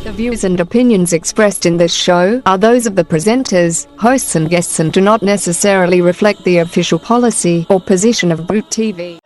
The views and opinions expressed in this show are those of the presenters, hosts and guests and do not necessarily reflect the official policy or position of VoUK TV.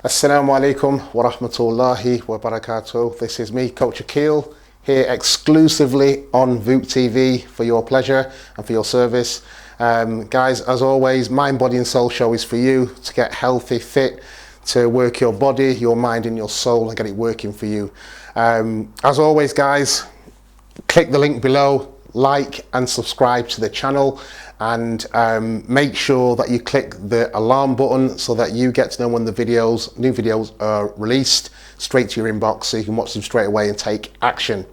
Assalamu alaikum wa rahmatullahi wa barakatuh. This is me, Coach Aqeel, here exclusively on VoUK TV for your pleasure and for your service. Guys, as always, Mind, Body and Soul show is for you to get healthy, fit, to work your body, your mind and your soul and get it working for you. As always, guys, click the link below, like and subscribe to the channel, and make sure that you click the alarm button so that you get to know when the new videos are released straight to your inbox so you can watch them straight away and take action.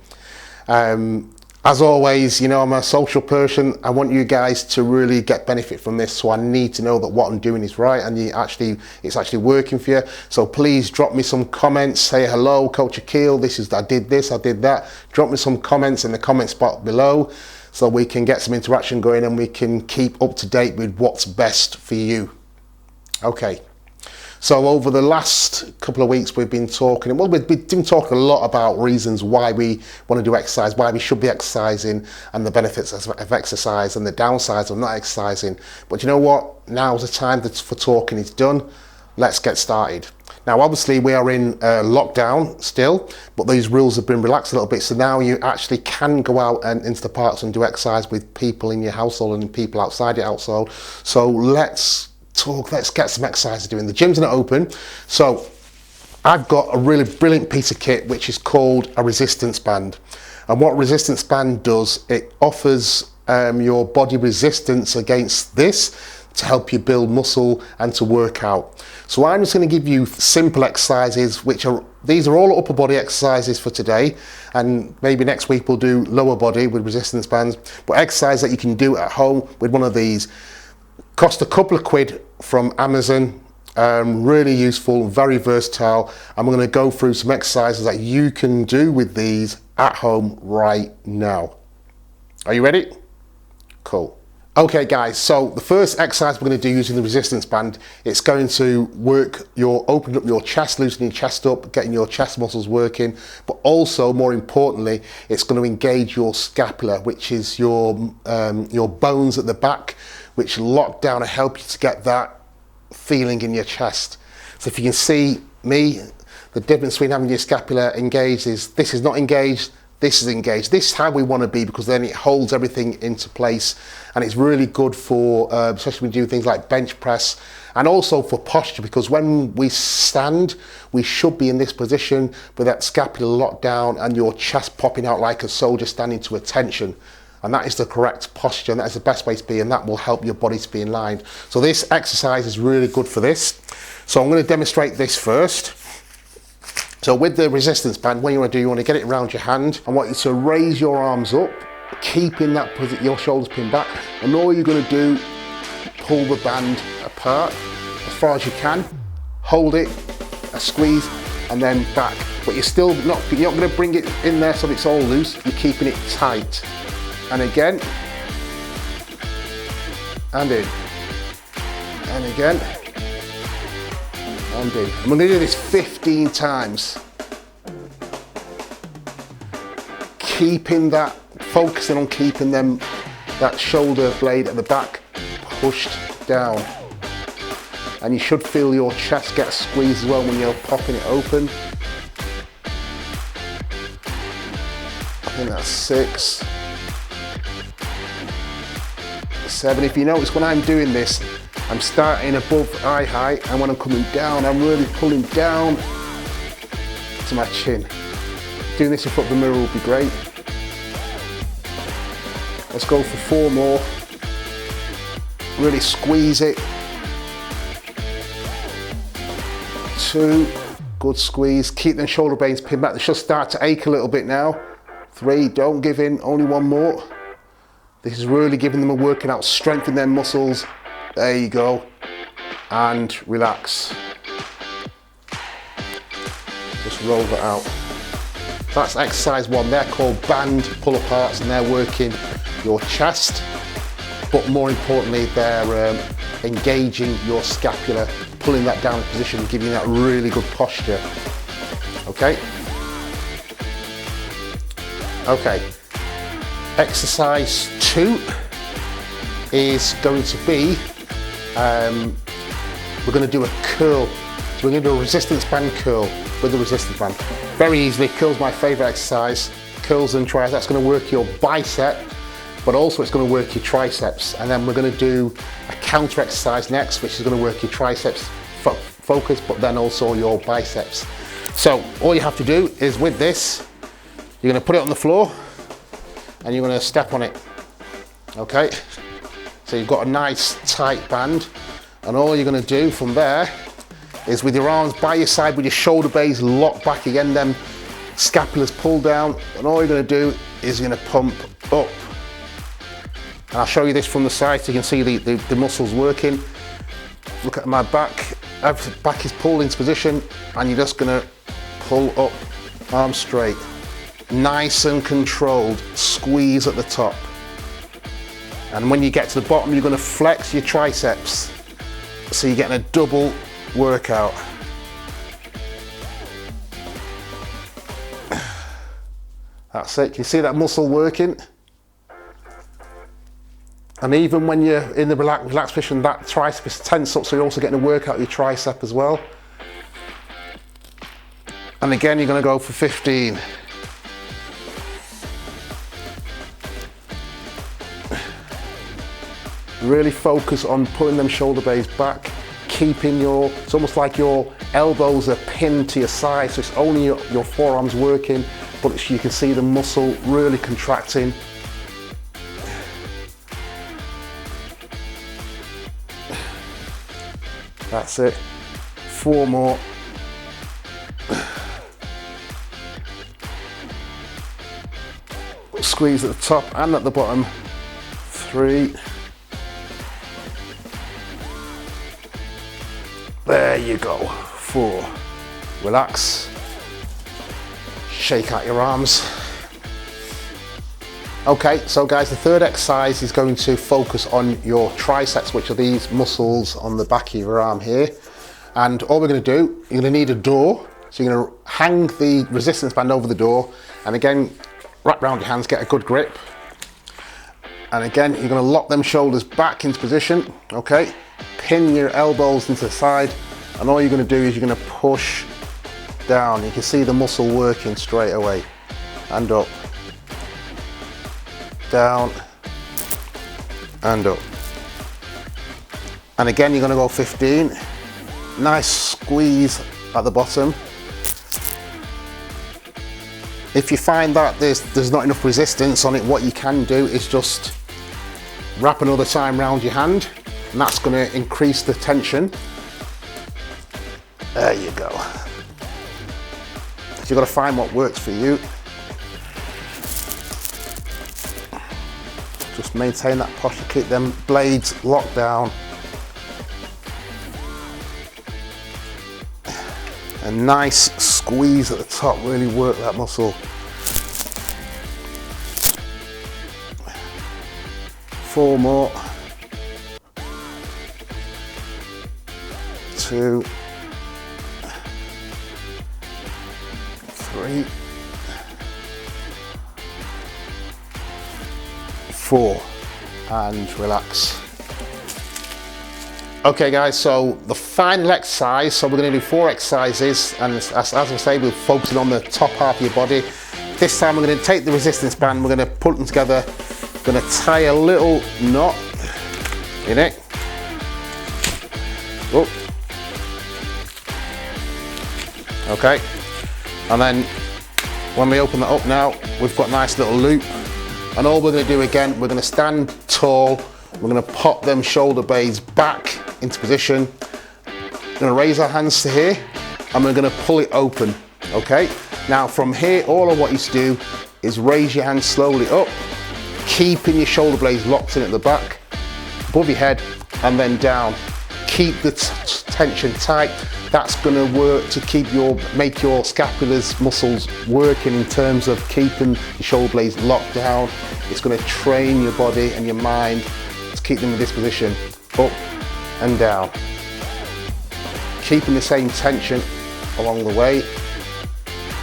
As always, you know, I'm a social person. I want you guys to really get benefit from this, so I need to know that what I'm doing is right and it's actually working for you. So please drop me some comments, say hello, Coach Aqeel, I did this, I did that. Drop me some comments in the comment spot below so we can get some interaction going and we can keep up to date with what's best for you. Okay. So over the last couple of weeks we've been talking, well, we've been talking a lot about reasons why we want to do exercise, why we should be exercising and the benefits of exercise and the downsides of not exercising. But you know what? Now's the time for talking is done. Let's get started. Now obviously we are in lockdown still, but these rules have been relaxed a little bit, so now you actually can go out and into the parks and do exercise with people in your household and people outside your household. So let's get some exercise doing. The gyms are not open, so I've got a really brilliant piece of kit which is called a resistance band. And what resistance band does, it offers your body resistance against this to help you build muscle and to work out. So I'm just going to give you simple exercises, these are all upper body exercises for today, and maybe next week we'll do lower body with resistance bands, but exercise that you can do at home with one of these. Cost a couple of quid from Amazon, really useful, very versatile. I'm going to go through some exercises that you can do with these at home right now. Are you ready? Cool. Okay guys, so the first exercise we're going to do using the resistance band, it's going to opening up your chest, loosening your chest up, getting your chest muscles working, but also more importantly, it's going to engage your scapula, which is your bones at the back, which lock down and help you to get that feeling in your chest. So if you can see me, the difference between having your scapula engaged is this is not engaged, this is engaged. This is how we want to be, because then it holds everything into place, and it's really good for, especially when we do things like bench press, and also for posture, because when we stand, we should be in this position with that scapula locked down and your chest popping out like a soldier standing to attention. And that is the correct posture, and that is the best way to be, and that will help your body to be in line. So this exercise is really good for this. So I'm going to demonstrate this first. So with the resistance band, what you want to do, you want to get it around your hand. I want you to raise your arms up, keeping that your shoulders pinned back, and all you're going to do, pull the band apart as far as you can, hold it, a squeeze, and then back. But you're not going to bring it in there so that it's all loose. You're keeping it tight. And again, and in, and again, and in. I'm going to do this 15 times. Focusing on keeping that shoulder blade at the back pushed down. And you should feel your chest get squeezed as well when you're popping it open. I think that's 6. 7. If you notice, when I'm doing this, I'm starting above eye height, and when I'm coming down, I'm really pulling down to my chin. Doing this in front of the mirror would be great. Let's go for 4 more. Really squeeze it. 2, good squeeze. Keep them shoulder blades pinned back. They should start to ache a little bit now. 3, don't give in, only 1 more. This is really giving them a working out, strengthen their muscles. There you go. And relax. Just roll that out. So that's exercise 1. They're called band pull aparts, and they're working your chest, but more importantly, they're engaging your scapula, pulling that down in position, giving you that really good posture. Okay? Okay. Exercise 2 is going to be, we're going to do a curl. So we're going to do a resistance band curl with the resistance band. Very easily, curl's my favourite exercise. Curls and triceps, that's going to work your bicep, but also it's going to work your triceps. And then we're going to do a counter exercise next, which is going to work your triceps focus, but then also your biceps. So all you have to do is with this, you're going to put it on the floor and you're going to step on it. Okay? So you've got a nice tight band, and all you're going to do from there is with your arms by your side, with your shoulder blades locked back again, them scapulas pulled down, and all you're going to do is you're going to pump up. And I'll show you this from the side so you can see the muscles working. Look at my back. Back is pulled into position, and you're just going to pull up, arms straight. Nice and controlled, squeeze at the top. And when you get to the bottom, you're going to flex your triceps. So you're getting a double workout. That's it. Can you see that muscle working? And even when you're in the relaxed position, that tricep is tense up, so you're also getting a workout of your tricep as well. And again, you're going to go for 15. Really focus on pulling them shoulder blades back, keeping it's almost like your elbows are pinned to your side, so it's only your forearms working, but you can see the muscle really contracting. That's it. 4 more. Squeeze at the top and at the bottom. 3. There you go. 4. Relax. Shake out your arms. Okay, so guys, the third exercise is going to focus on your triceps, which are these muscles on the back of your arm here. And all we're going to do, you're going to need a door. So you're going to hang the resistance band over the door, and again, wrap around your hands, get a good grip. And again, you're going to lock them shoulders back into position, okay? Pin your elbows into the side, and all you're going to do is you're going to push down. You can see the muscle working straight away. And up. Down. And up. And again, you're going to go 15. Nice squeeze at the bottom. If you find that there's not enough resistance on it, what you can do is just wrap another time around your hand, and that's going to increase the tension. There you go. So you've got to find what works for you. Just maintain that posture, keep them blades locked down. A nice squeeze at the top, really work that muscle. 4 more. 2. 3. 4. And relax. Okay guys, so the final exercise, so we're going to do 4 exercises, and as I say, we're focusing on the top half of your body. This time we're going to take the resistance band, we're going to put them together, we're going to tie a little knot in it. Oh. Okay, and then when we open that up now, we've got a nice little loop, and all we're going to do again, we're going to stand tall, we're going to pop them shoulder blades back into position. We're going to raise our hands to here, and we're going to pull it open. Okay, now from here, all I want you to do is raise your hands slowly up, keeping your shoulder blades locked in at the back, above your head, and then down. Keep the tension tight. That's going to work to make your scapula's muscles working in terms of keeping your shoulder blades locked down. It's going to train your body and your mind to keep them in this position, up and down. Keeping the same tension along the way,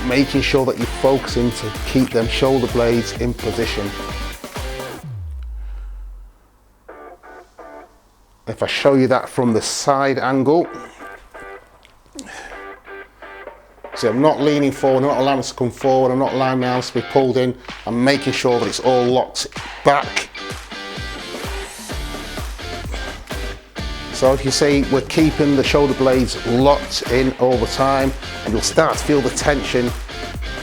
making sure that you're focusing to keep them shoulder blades in position. If I show you that from the side angle, see, I'm not leaning forward, I'm not allowing it to come forward, I'm not allowing my arms to be pulled in, I'm making sure that it's all locked back. So if you see, we're keeping the shoulder blades locked in all the time, and you'll start to feel the tension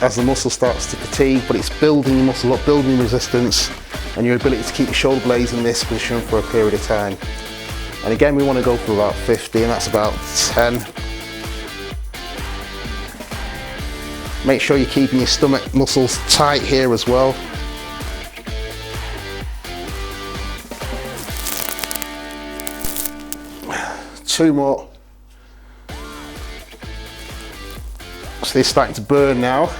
as the muscle starts to fatigue, but it's building your muscle up, building resistance, and your ability to keep your shoulder blades in this position for a period of time. And again, we want to go for about 50, and that's about 10. Make sure you're keeping your stomach muscles tight here as well. Two more. So they're starting to burn now.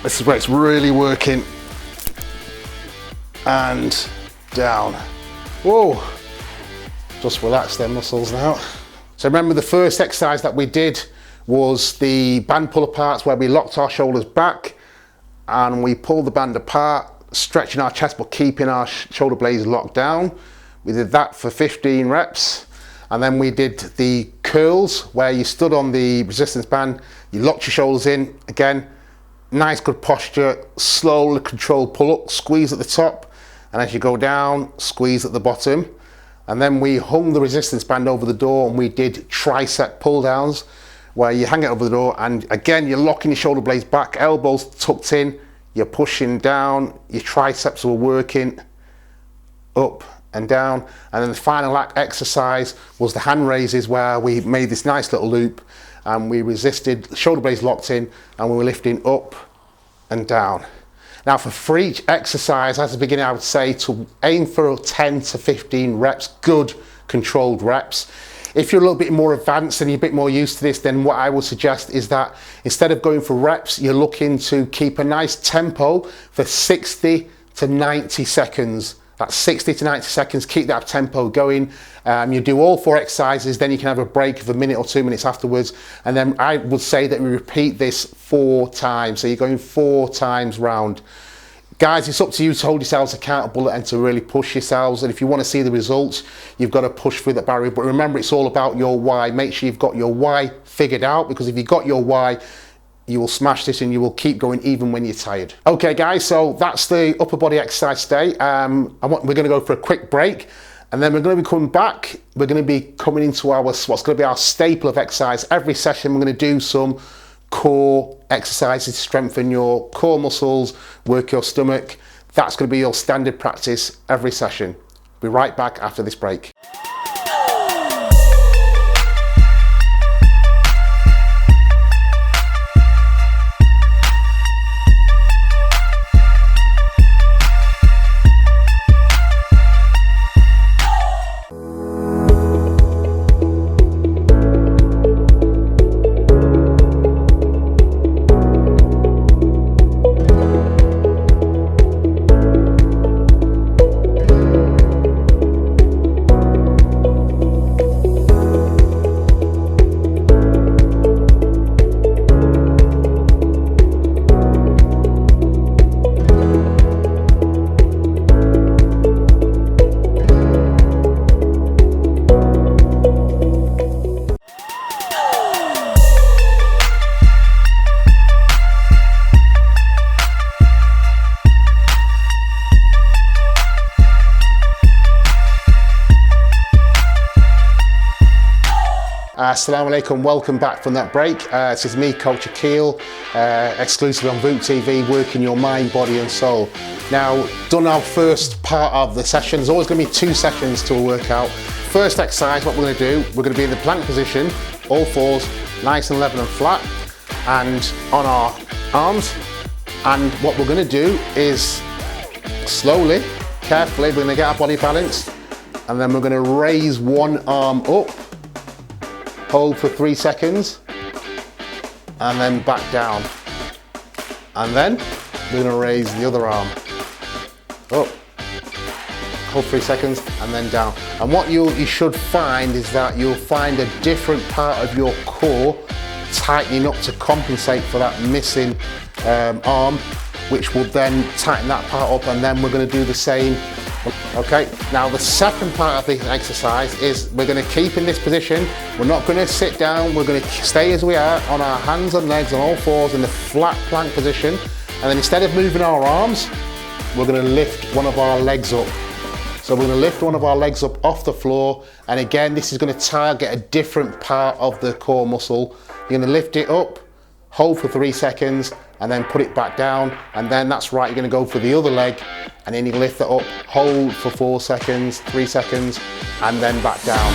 This is where it's really working. And down. Whoa, just relax their muscles now. So remember, the first exercise that we did was the band pull aparts, where we locked our shoulders back and we pulled the band apart, stretching our chest but keeping our shoulder blades locked down. We did that for 15 reps. And then we did the curls, where you stood on the resistance band, you locked your shoulders in, again, nice good posture, slowly controlled pull up, squeeze at the top. And as you go down, squeeze at the bottom. And then we hung the resistance band over the door and we did tricep pull downs, where you hang it over the door and again, you're locking your shoulder blades back, elbows tucked in, you're pushing down, your triceps are working up and down. And then the final exercise was the hand raises, where we made this nice little loop and we resisted, shoulder blades locked in, and we were lifting up and down. Now for each exercise, as a beginner, I would say to aim for 10 to 15 reps, good controlled reps. If you're a little bit more advanced and you're a bit more used to this, then what I would suggest is that instead of going for reps, you're looking to keep a nice tempo for 60 to 90 seconds. That's 60 to 90 seconds, keep that tempo going. You do all 4 exercises, then you can have a break of a minute or 2 minutes afterwards. And then I would say that we repeat this 4 times. So you're going 4 times round. Guys, it's up to you to hold yourselves accountable and to really push yourselves. And if you want to see the results, you've got to push through that barrier. But remember, it's all about your why. Make sure you've got your why figured out, because if you've got your why, you will smash this and you will keep going even when you're tired. Okay guys, so that's the upper body exercise today. We're going to go for a quick break, and then we're going to be coming back. We're going to be coming into what's going to be our staple of exercise. Every session we're going to do some core exercises to strengthen your core muscles, work your stomach. That's going to be your standard practice every session. Be right back after this break. Assalamu alaikum, welcome back from that break. This is me, Coach Aqeel, exclusively on VoUK TV, working your mind, body and soul. Now, done our first part of the session. There's always going to be 2 sessions to a workout. First exercise, what we're going to do, we're going to be in the plank position, all 4s, nice and level and flat, and on our arms. And what we're going to do is slowly, carefully, we're going to get our body balanced, and then we're going to raise one arm up, hold for 3 seconds, and then back down. And then we're going to raise the other arm up, hold 3 seconds, and then down. And what you should find is that you'll find a different part of your core tightening up to compensate for that missing arm, which will then tighten that part up, and then we're going to do the same. Okay, now the second part of the exercise is we're going to keep in this position. We're not going to sit down, we're going to stay as we are on our hands and legs on all fours in the flat plank position, and then instead of moving our arms, we're going to lift one of our legs up. So we're going to lift one of our legs up off the floor, and again this is going to target a different part of the core muscle. You're going to lift it up, hold for 3 seconds, and then put it back down, and then that's right, you're going to go for the other leg, and then you lift it up, hold for 4 seconds, 3 seconds, and then back down.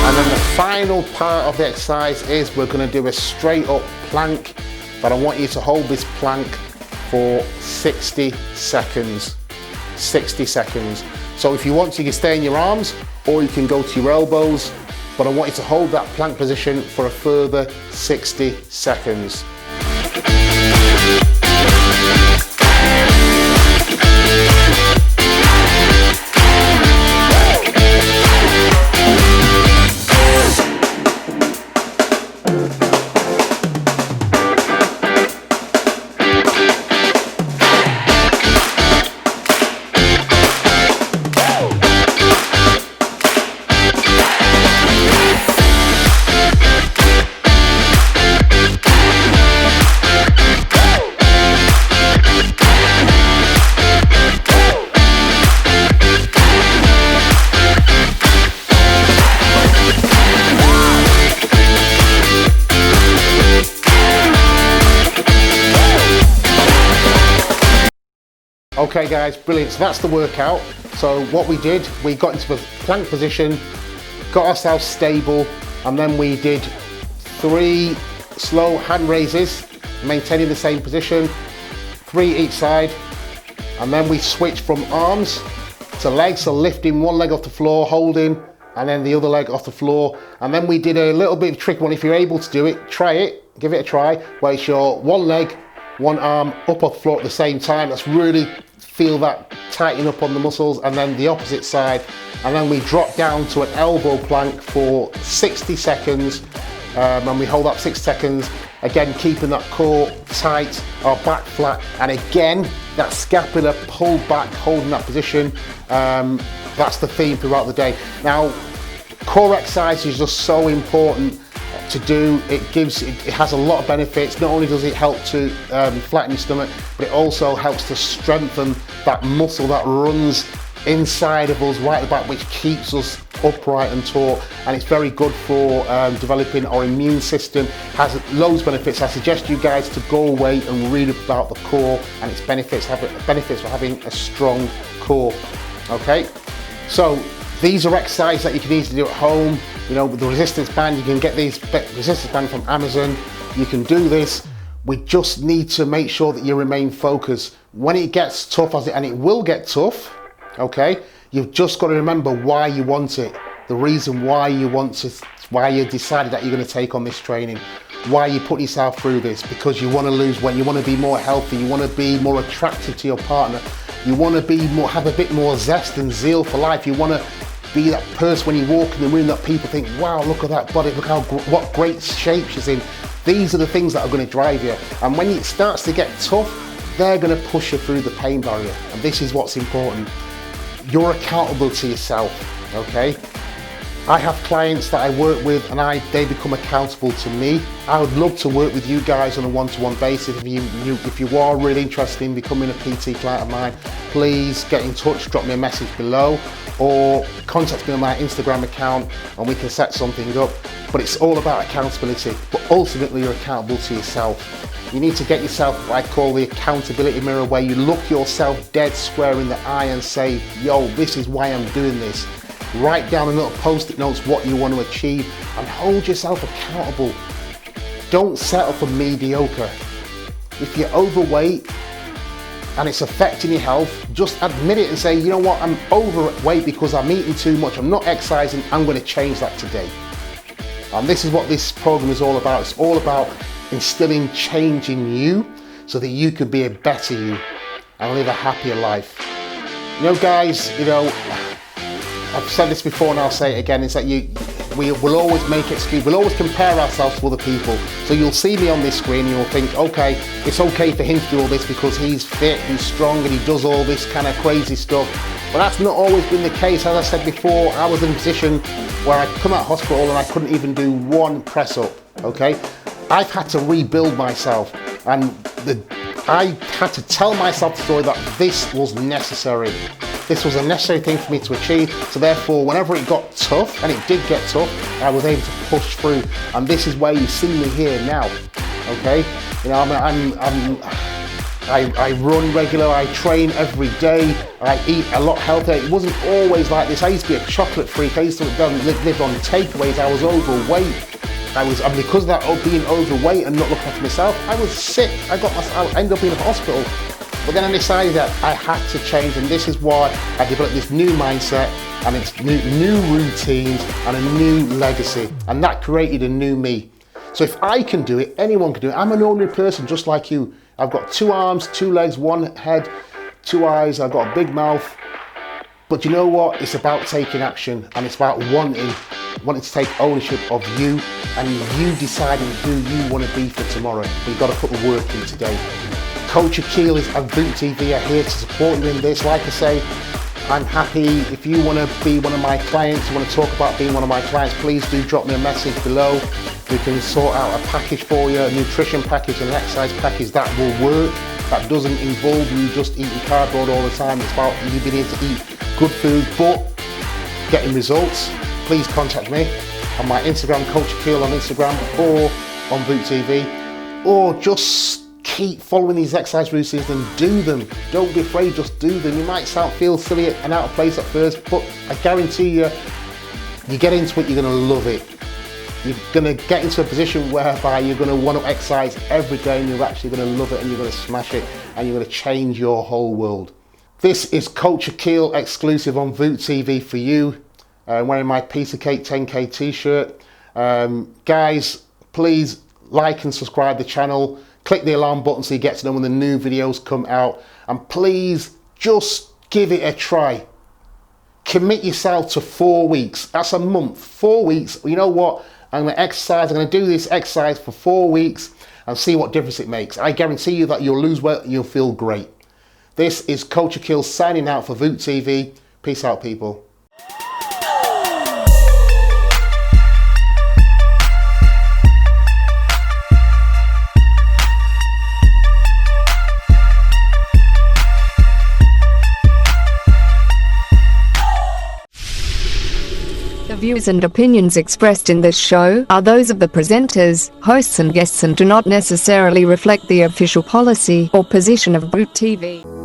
And then the final part of the exercise is we're going to do a straight up plank, but I want you to hold this plank for 60 seconds. 60 seconds. So if you want to, you can stay in your arms or you can go to your elbows, but I want you to hold that plank position for a further 60 seconds. Okay guys, brilliant. So that's the workout. So what we did, we got into the plank position, got ourselves stable, and then we did 3 slow hand raises, maintaining the same position, 3 each side, and then we switched from arms to legs, so lifting one leg off the floor, holding, and then the other leg off the floor. And then we did a little bit of a tricky one. If you're able to do it, try it, give it a try, where it's your one leg, one arm up off the floor at the same time. That's really feel that tighten up on the muscles, and then the opposite side, and then we drop down to an elbow plank for 60 seconds, and we hold up 6 seconds, again keeping that core tight, our back flat, and again that scapula pulled back, holding that position. That's the theme throughout the day. Now core exercise is just so important to do. It has a lot of benefits. Not only does it help to flatten your stomach, but it also helps to strengthen that muscle that runs inside of us right at the back, which keeps us upright and taut, and it's very good for developing our immune system. Has loads of benefits. I suggest you guys to go away and read about the core and its benefits for having a strong core. Okay, so these are exercises that you can easily do at home. You know, with the resistance band, you can get these resistance band from Amazon. You can do this. We just need to make sure that you remain focused. When it gets tough, and it will get tough, okay, you've just got to remember why you want it. The reason why you want to, why you decided that you're going to take on this training. Why you put yourself through this, because you want to lose weight, you want to be more healthy, you want to be more attractive to your partner, you want to be more, have a bit more zest and zeal for life. You want to be that person when you walk in the room that people think, wow, look at that body, look how what great shape she's in. These are the things that are going to drive you, and when it starts to get tough, they're going to push you through the pain barrier. And this is what's important. You're accountable to yourself, okay? I have clients that I work with, and they become accountable to me. I would love to work with you guys on a one-to-one basis. If you are really interested in becoming a PT client of mine, please get in touch, drop me a message below, or contact me on my Instagram account and we can set something up. But it's all about accountability, but ultimately you're accountable to yourself. You need to get yourself what I call the accountability mirror, where you look yourself dead square in the eye and say, yo, this is why I'm doing this. Write down in little post-it notes what you want to achieve and hold yourself accountable. Don't settle for mediocre. If you're overweight and it's affecting your health, just admit it and say, you know what, I'm overweight because I'm eating too much, I'm not exercising, I'm going to change that today. And this is what this program is all about. It's all about instilling change in you so that you can be a better you and live a happier life. You know, guys, you know, I've said this before and I'll say it again, is that we will always make excuses, we'll always compare ourselves to other people. So you'll see me on this screen and you'll think, okay, it's okay for him to do all this because he's fit, he's strong and he does all this kind of crazy stuff. But that's not always been the case. As I said before, I was in a position where I come out of hospital and I couldn't even do one press up, okay? I've had to rebuild myself and I had to tell myself the story that this was necessary. This was a necessary thing for me to achieve, so therefore whenever it got tough, and it did get tough, I was able to push through, and this is where you see me here now, okay? You know, I run regular, I train every day, I eat a lot healthier. It wasn't always like this. I used to be a chocolate freak, I used to live on takeaways, I was overweight. And because of that, being overweight and not looking after myself, I was sick. I ended up in a hospital. But then I decided that I had to change, and this is why I developed this new mindset, and it's new routines and a new legacy, and that created a new me. So if I can do it, anyone can do it. I'm an ordinary person just like you. I've got 2 arms, 2 legs, 1 head, 2 eyes, I've got a big mouth. But you know what? It's about taking action, and it's about wanting to take ownership of you and you deciding who you want to be for tomorrow. But you've got to put the work in today. Coach Aqeel and VoUK TV are here to support you in this. Like I say, I'm happy. If you want to be one of my clients, you want to talk about being one of my clients, please do drop me a message below. We can sort out a package for you, a nutrition package and an exercise package that will work. That doesn't involve you just eating cardboard all the time. It's about you being able to eat good food but getting results. Please contact me on my Instagram, Coach Aqeel on Instagram, or on VoUK TV, or just keep following these exercise routines and do them. Don't be afraid, just do them. You might feel silly and out of place at first, but I guarantee you get into it, you're going to love it. You're going to get into a position whereby you're going to want to exercise every day, and you're actually going to love it, and you're going to smash it, and you're going to change your whole world. This is Coach Aqeel exclusive on VoUK TV for you. Wearing my Piece of Cake 10K t-shirt. Guys, please like and subscribe the channel. Click the alarm button so you get to know when the new videos come out. And please just give it a try. Commit yourself to 4 weeks. That's a month. 4 weeks. You know what? I'm going to exercise. I'm going to do this exercise for 4 weeks and see what difference it makes. I guarantee you that you'll lose weight and you'll feel great. This is Coach Aqeel signing out for VoUK TV. Peace out, people. The views and opinions expressed in this show are those of the presenters, hosts and guests and do not necessarily reflect the official policy or position of VoUK TV.